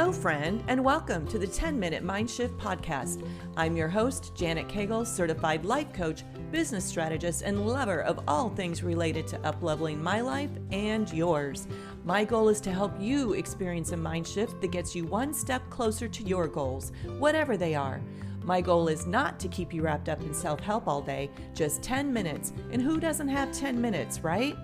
Hello, friend, and welcome to the 10-Minute Mind Shift Podcast. I'm your host, Janet Cagle, certified life coach, business strategist, and lover of all things related to up-leveling my life and yours. My goal is to help you experience a mind shift that gets you one step closer to your goals, whatever they are. My goal is not to keep you wrapped up in self-help all day, just 10 minutes. And who doesn't have 10 minutes, right?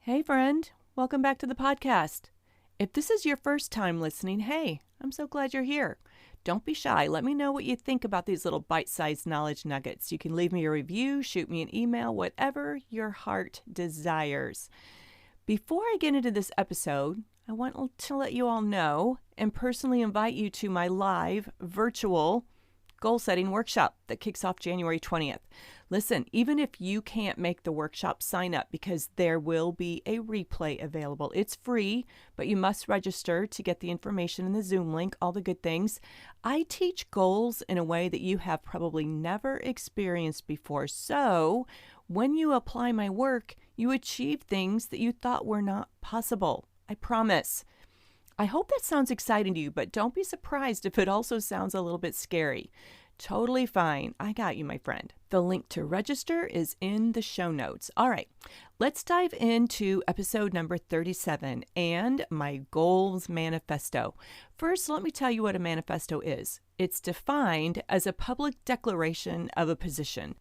Hey friend, welcome back to the podcast. If this is your first time listening, hey, I'm so glad you're here. Don't be shy. Let me know what you think about these little bite-sized knowledge nuggets. You can leave me a review, shoot me an email, whatever your heart desires. Before I get into this episode, I want to let you all know and personally invite you to my live virtual goal setting workshop that kicks off January 20th. Listen, even if you can't make the workshop, sign up because there will be a replay available. It's free, but you must register to get the information in the Zoom link, all the good things. I teach goals in a way that you have probably never experienced before. So when you apply my work, you achieve things that you thought were not possible. I promise. I hope that sounds exciting to you, but don't be surprised if it also sounds a little bit scary. Totally fine. I got you, my friend. The link to register is in the show notes. All right, let's dive into episode number 37 and my Goals Manifesto. First, let me tell you what a manifesto is. It's defined as a public declaration of a position.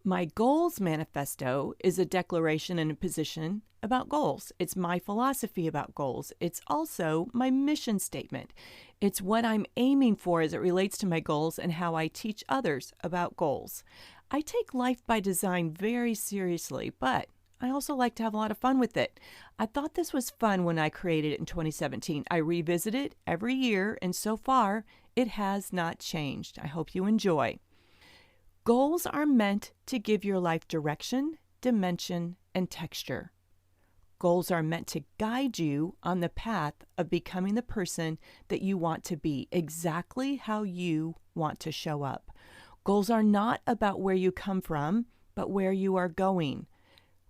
My Goals Manifesto is a declaration and a position about goals. It's my philosophy about goals. It's also my mission statement. It's what I'm aiming for as it relates to my goals and how I teach others about goals. I take life by design very seriously, but I also like to have a lot of fun with it. I thought this was fun when I created it in 2017. I revisit it every year, and so far, it has not changed. I hope you enjoy. Goals are meant to give your life direction, dimension, and texture. Goals are meant to guide you on the path of becoming the person that you want to be, exactly how you want to show up. Goals are not about where you come from, but where you are going.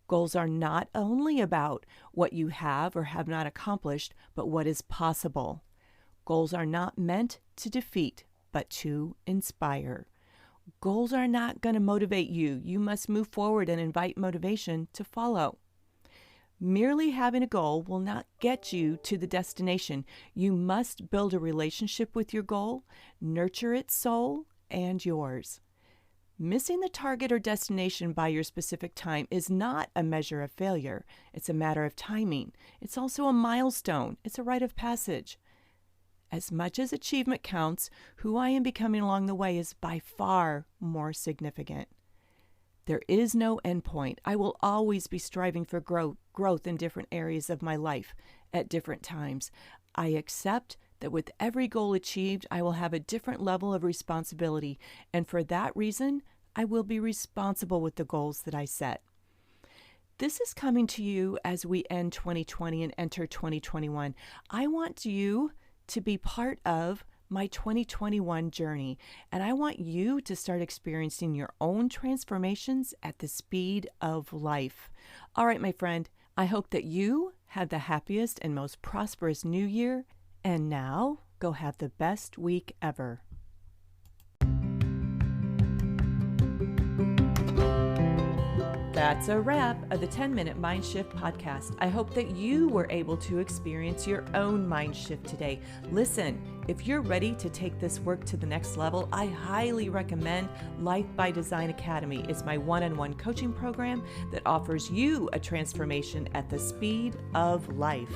Goals are not only about what you have or have not accomplished, but what is possible. Goals are not meant to defeat, but to inspire. Goals are not going to motivate you. You must move forward and invite motivation to follow. Merely having a goal will not get you to the destination. You must build a relationship with your goal, nurture its soul and yours. Missing the target or destination by your specific time is not a measure of failure. It's a matter of timing. It's also a milestone. It's a rite of passage. As much as achievement counts, who I am becoming along the way is by far more significant. There is no endpoint. I will always be striving for growth in different areas of my life at different times. I accept that with every goal achieved, I will have a different level of responsibility, and for that reason, I will be responsible with the goals that I set. This is coming to you as we end 2020 and enter 2021. I want you to be part of my 2021 journey, and I want you to start experiencing your own transformations at the speed of life. All right, my friend, I hope that you have the happiest and most prosperous new year, and now go have the best week ever. That's a wrap of the 10-Minute Mind Shift podcast. I hope that you were able to experience your own mind shift today. Listen, if you're ready to take this work to the next level, I highly recommend Life by Design Academy. It's my one-on-one coaching program that offers you a transformation at the speed of life.